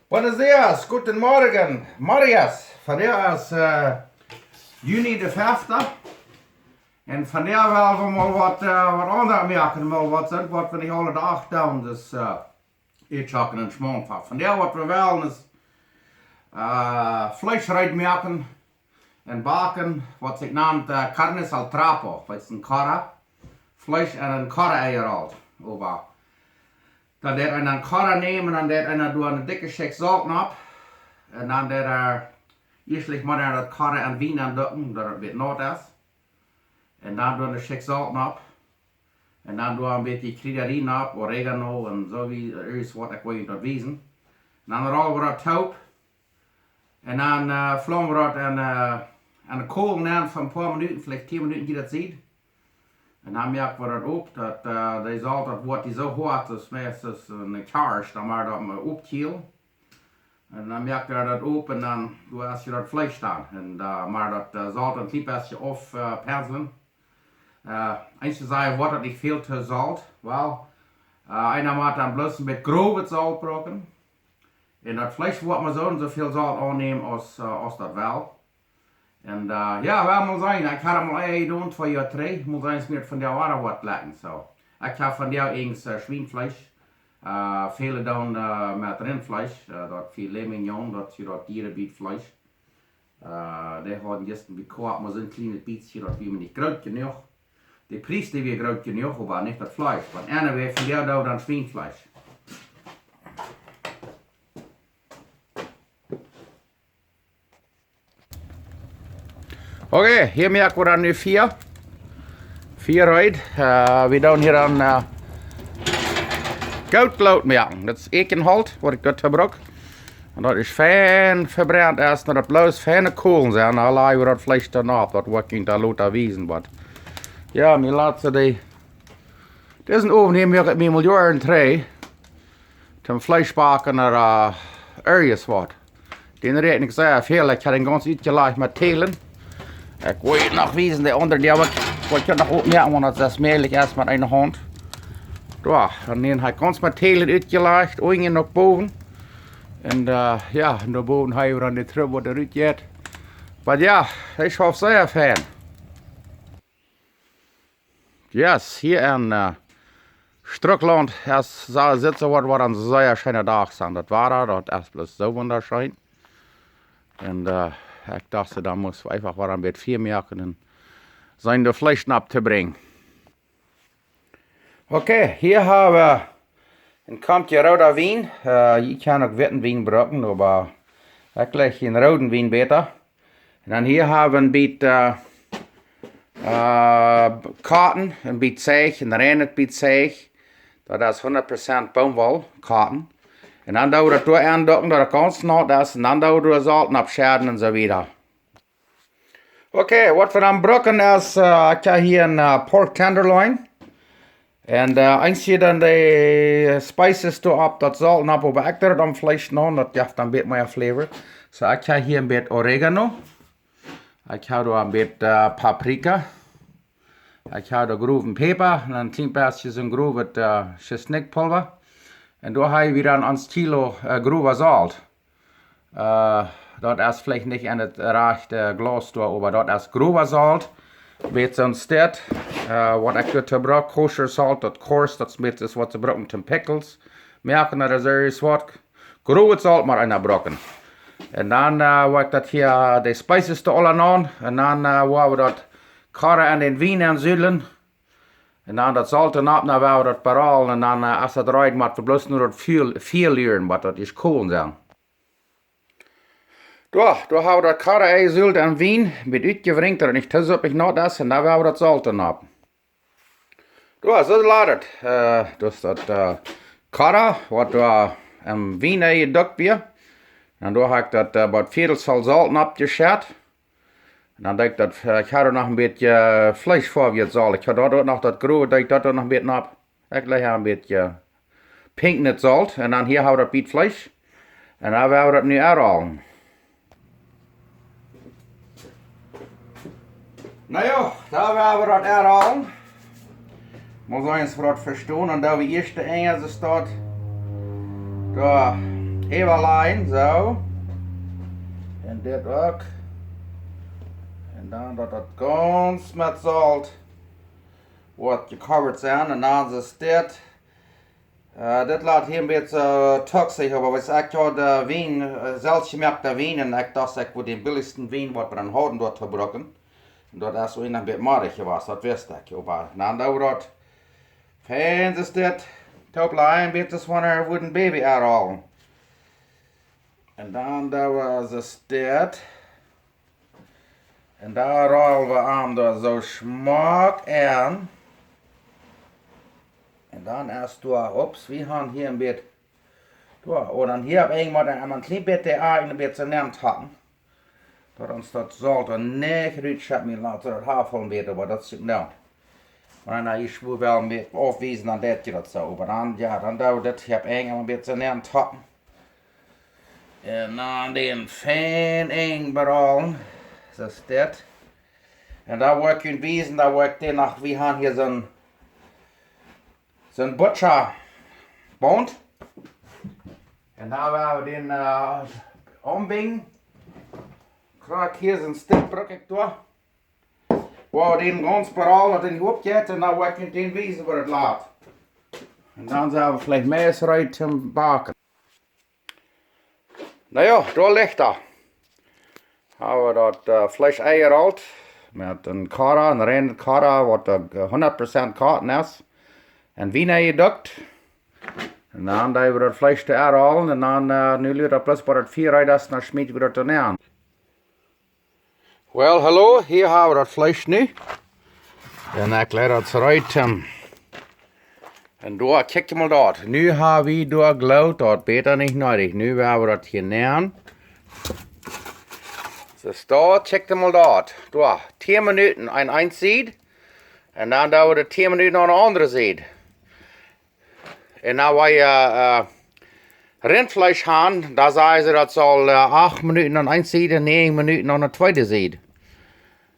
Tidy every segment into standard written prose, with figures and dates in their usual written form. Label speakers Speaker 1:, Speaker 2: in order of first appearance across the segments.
Speaker 1: Buenos dias, guten Morgen, Marias. Vandaag is juni de 5e. En vandaag willen we mal wat aanmerken, mal wat zijn, wat we niet alle dag doen. Dus eetzaken en schmoonvak. Vandaag wat we willen is vlees merken en baken, wat zich naam carnes al trapo. Dat is een karre, vlees en een karre eier al. Dan deed een karre nemen en dan doe een dikke stuk zout op. En dan deed eerst maar dat karre en wien aan dukken, dat het weer nat is. En dan doe een stuk zout op. En dan doe een beetje kruiderien op, oregano en zo wie is wat ik wil je wezen. En dan rollen we dat taub. En dan vlammen we dat aan de kool aan voor een paar minuten, vielleicht 10 minuten je dat ziet. En dan merken we dat op, dat de zout dat wordt die zo hard is, meestal een charge, dan maar dat maar opkiel. En dan merk je dat op en dan doe je dat vlees staan. En maar dat zout een klein beetje afperselen. Eens te zeggen, wordt het niet veel te zout. Wel, einer moet dan bloß een beetje grof het zout broken. En dat vlees wordt maar zo en zoveel zout aannemen als dat wel. En ja, wel moet zijn, ik had hem al doen 2 jaar 3, moet zijn meer van jou ook wat laten. So. Ik heb van jou eens schweinvlees, vele doen met rindvlees, dat filet mignon, dat je dat dierenbietvlees. Die hadden juist een beetje kort, maar zo'n kleine beetje, dat we niet groot genoeg. De prijs die weer groot genoeg, maar niet dat vlees. Want anyway, van jou doen dan schweinvlees. Oké, hier merken we dan nu 4. 4 uit. We doen hier een goudkloot merken. Dat is ekenhout, wat ik dat gebruik. En dat is fijn verbrand als dat bloos fijne kool zijn. Dan laten we dat vlees dan op. Dat wordt niet te laten wezen. Maar ja, we laten die. Dit is een oven hier met miljoen tray. Ten vlees bakken naar ergens wat. Den reden ik zeer veel. Ik had een ganz uitgelegd met telen. Ik wil je nog wijzen, de onderdeel wat je nog opmerken, want dat is smeerlijk eerst met een hand. Ja, en dan heb ik ons met telen uitgelegd, ogen naar boven. En ja, naar boven hebben we dan de trub wat eruit gaat. Maar ja, ik was zeer fijn. Yes, hier in Strukland zitten wat een zeer schöne dag zijn. Dat war dat is bloß zo wunderschön. En ik dacht, dan moest we einfach wel een beetje veel merken en zijn de vlees ab te brengen. Oké, hier hebben we een kampje rode wien. Je kan ook witte wien gebruiken, maar ik leg een rode wien beter. En dan hier hebben we een beetje cotton, een beetje zeeg, en daarin een beetje zeeg. Dat is 100% boomwol, cotton. En dan doen we dat door aandokken dat het ganz nat is. En dan doen we zout opscheren en zo weer. Oké, wat we dan gebruiken is, ik heb hier een pork tenderloin. En eens je dan de spices erop, dat zout op, maar ik er dan vlees nog, dat geeft een beetje meer flavor. So ik heb hier een beetje oregano. Ik heb er een beetje paprika. Ik heb er groven peper en een klein beetje zo'n groven chesnikpulver. En daar heb je weer een kilo grove zout. Dat is vielleicht nicht in het rechte glas door, maar dat is grove zout. Weet zo'n steed. Wat ik doe gebruik, kosher zout, dat coarse, dat is wat ze gebruiken ten pickles. Merken dat er is wat. Grove zout maar in gebruiken. En dan wordt dat hier de spices te allen aan. En dan waar we dat karre en den wien aan zullen. En dan dat zout erop, dan waar we dat paraal. En dan als dat rijdt, moet we bloos nur dat veel leren, maar dat is cool zijn. Daar hebben we dat karre ei, zult en wien met uitgewringt, dat niet te zuppig nat is. En dan hebben we dat zout erop. Daar, zo laat het. Dus dat karre, wat we en wien ei gedukt weer. En daar heb ik dat wat viertel zout opgeschert. En dan denk ik dat ik heb er nog een beetje vlees voor wie het zal. Ik heb daar nog dat groe, dat ik dat er nog een beetje op. Ik leg een beetje pink net zout. En dan hier hebben we dat beetje vlees. En dan hebben we dat nu uitrollen. Nou ja, daar hebben we dat uitrollen. Moet eens voor dat verstaan. En daar we eerst de ene staat. Daar Eberlein, so. En dit ook. En dan dat het ganz met zout wordt gecoverd zijn. En dan is dit. Dit laat hier een beetje toxisch, aber ich sag ja, der Wien, selbst gemerkt der Wien, und ich dachte, ich würde den billigsten Wien, was wir dann haben, dort verbrochen. Und dort ist so ein bisschen madig gewesen, das wusste ich. Aber dann da dort, fans ist das, Toplein, bitte von einer wooden Baby erholen. Und dann da war es das. Und da rollen wir an, da so schmack an. En dan erst door, ops, we gaan hier een beetje door. En dan hier heb ik maar een klein beetje aan een beetje neemt hadden. Dat ons dat zout en niet uitschat me laten het half beter, maar dat zit nou. Maar dan is het wel een beetje afwijzen dan dat je dat zo. Maar dan, ja, dan doe dat heb ik een beetje neemt hadden. En dan den fijn inbralen, zoals dit. En daar word je wijzen, daar word je nog, we gaan hier zo'n butcher bond. En daar waar we den ombingen. Krijg hier zo'n stipbrug ik door. Waar we den ganz paraal dat in opjet en dan word je den wijzen waar het laat. En dan zijn we vielleicht meer eruit te baken. Nou ja, daar ligt dat. Hebben we dat vlees eieralt met een kara, een reine kara wat 100% katen is. En wiener gedukt. En dan hebben we dat vlees te erhalen. En dan nu ligt dat plus bij het 4 is, dan schmieden we dat erin. Wel, hallo, hier hebben we dat vlees nu. En ik laat het eruit. En door, kijk je maar dat. Nu hebben we door geloot, dat beter niet nodig. Nu hebben we dat hier neer. Dus daar, kijk je maar dat. Door, 10 minuten aan een zijde. En dan doen we de 10 minuten aan de andere zijde. En nou waar je rindvlees gaan, dan zeggen ze dat zal 8 minuten aan een zijde en 9 minuten aan de tweede zijde.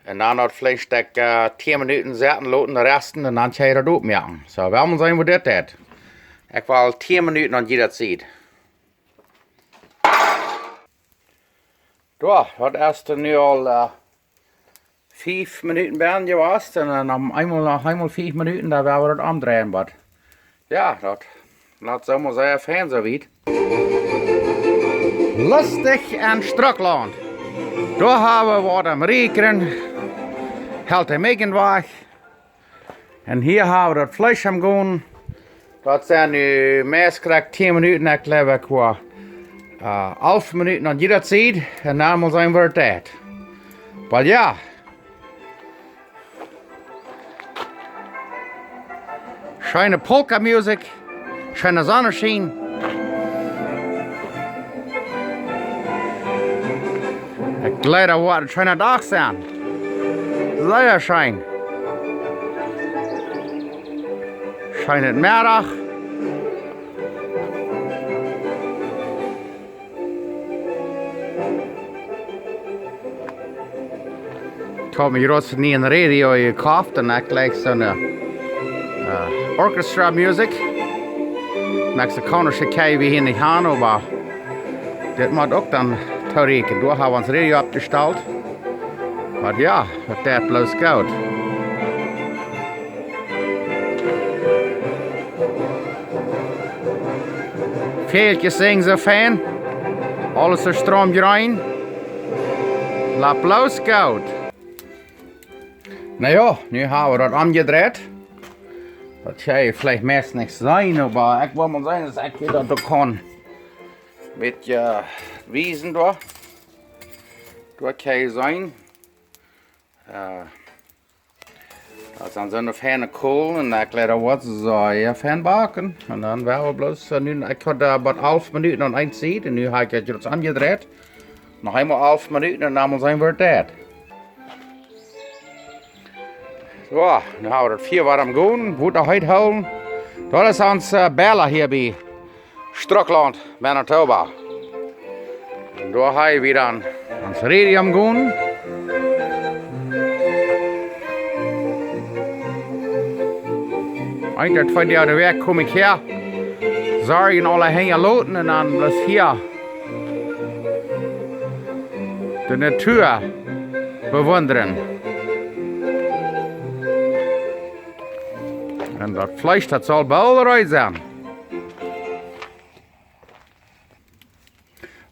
Speaker 1: En dan dat vlees dat 10 minuten zetten, laten de resten en dan ga je dat opmerken. Zo, waarom zijn we dit tijd? Ik wil 10 minuten aan jeder zijde. Dat is er nu al 5 minuten ben geweest. En dan eenmaal 5 minuten, dan willen we dat omdraaien. Maar ja, dat laat zomaar zeggen, fijn zo weet. Lustig en Strukland. Daar hebben we wat am rekenen. Helt de megen weg. En hier hebben we dat vlees am gaan. Dat zijn nu meestal 10 minuten, ik geloof ik qua 11 minuten aan jeder zijde. En dan zijn we het tijd. Maar ja. Schöne Polka-Musik, schöne Sonnenschein. Ich glaube, das wird ein schöner Tag sein. Sehr schön. Schönes Mittag. Ich habe mir jetzt nie ein Radio gekauft und ich gleich so eine orchestra music. Mexikanische Kei wie hier nicht haben, aber das macht auch dann theoretisch. Da haben wir uns Radio abgestellt. Aber ja, das bloß gut. Veeltjes zingen ze fijn. Alles er stroomt rein. La bloß gut. Nou ja, nu haben wir das angedraht. Dat ga je vielleicht meest niet zijn, maar ik wil maar zeggen dat ik dat ook kan. Met je wijzen door. Dat kan je zijn. Dat zijn zo'n fijne kool en ik laat er wat zo fijn bakken. En dan werden we bloos, nu, ik had maar 11 minuten aan een zijde en nu heb ik het aangedraaid. Nog eenmaal 11 minuten en dan zijn we er tijd. Zo, nu hebben we het 4 warm gaan, goed uithouden. Dat is ons Bella hier bij Strukland, Manitoba. En daar hebben we dan ons radium gaan. Eindelijk van die aan de weg kom ik hier. Sorgen alle hängen loten und dann das hier die Natur bewundern. Und das Fleisch, das soll bald sein.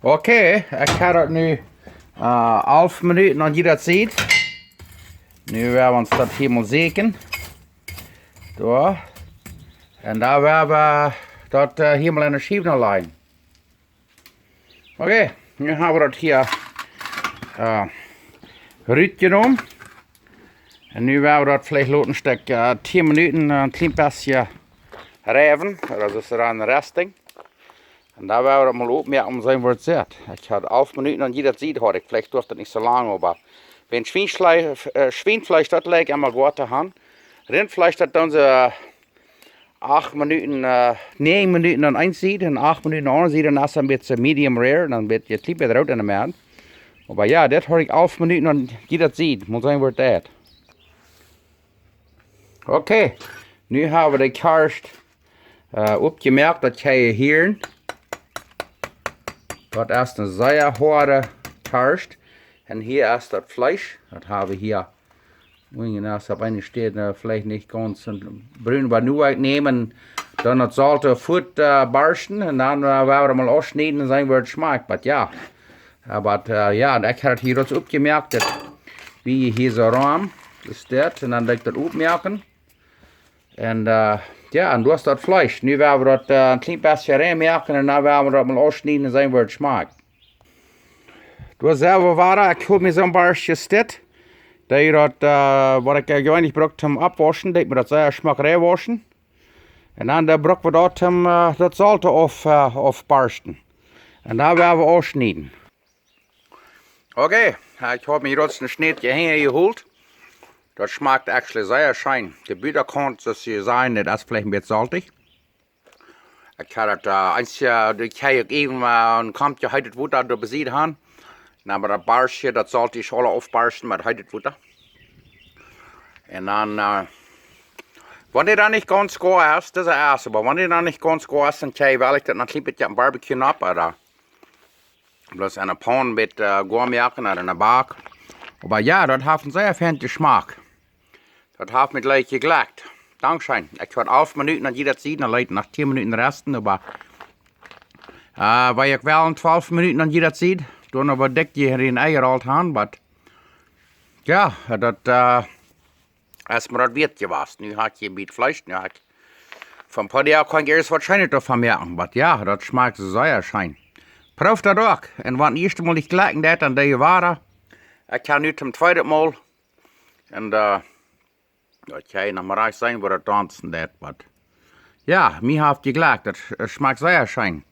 Speaker 1: Okay, ich habe das nu 11 Minuten an jeder Zeit. Nu werden wir uns das hier mal sägen. Da. Und da werden wir das hier mal in der Schiebe legen. Okay, nu haben wir das hier rütgenommen. Und nu werden wir das vielleicht ein Stück 10 Minuten ein klein bisschen reiben. Das ist dann ein Resting. Und da werden wir das mal aufmerken, um sein, was es ist. Ich hatte 11 Minuten an jeder Seite heute. Vielleicht dauert das nicht so lange, aber wenn Schweinfleisch das legt, immer gut haben. Rindfleisch, das tun sie 8 Minuten, 9 Minuten an einer Seite und 8 Minuten an der anderen Seite. Dann ist es ein bisschen medium rare und dann wird es ein bisschen rot in der Mitte. Aber ja, das habe ich 11 Minuten an jeder Seite. Muss sein, was das ist. Okay, nu haben wir die Karst aufgemerkt, das kann ich hören. Das ist eine sehr harte Karst. Und hier ist das Fleisch. Das habe ich hier. Das auf eine steht vielleicht nicht ganz brün, aber nur nehmen, dann das Salte Foot barsten und dann werden wir mal ausschneiden und sehen, wie es schmeckt. Aber ja, ja, ich habe hier das aufgemerkt, dass wie hier so rum ist das und dann legt das aufmerken. Und ja, und du hast das Fleisch. Nu werden wir das ein klein bisschen reinmerken und dann werden wir das mal ausschneiden und sehen, wie es schmeckt. Du hast selber Wasser, ich hole mir so ein bisschen Stett. Die das, was ich gewöhnlich brauche zum Abwaschen, die mir das sehr schmack reinwaschen. Und dann brauchen wir dort das Salz aufbarsten. Und da werden wir ausschneiden. Okay, ich habe mir jetzt ein Schnittchen geholt. Das schmeckt actually sehr schön. Die Bitterkant, das hier sein, das ist vielleicht ein bisschen salzig. Ich habe das, ich habe eben ein Kampf geheitet Wasser da besiegt haben. Aber das Barschen, das sollte ich alle aufbarsten mit heißem Wasser. Und dann, wenn die dann nicht ganz gut ist, das ist erst, aber wenn die dann nicht ganz gut ist, dann will ich das noch ein bisschen am Barbecue ab, oder bloß in einer Pan mit Gourmetten oder in einer Bak. Aber ja, das hat einen sehr feinen Geschmack. Das hat mich gleich geglückt. Dankeschön. Ich habe 11 Minuten an jeder Zeit, dann leider nach 10 Minuten resten, aber weil ich will 12 Minuten an jeder Zeit. Toen aber dick je in eier alt haben, aber ja, das ist mir das wert gewesen. Nu hat ich ein bisschen Fleisch, nu hat von ein paar Jahren kann ich erst wahrscheinlich davon merken, aber ja, das schmeckt sehr schön. Prof das auch. Und wenn das erste Mal nicht gleich hat, dann die Ware, ich kann nu zum zweiten Mal, und das kann noch mal reich sein, wo das tanzen hat, aber ja, mir hat geglückt, das schmeckt sehr schön.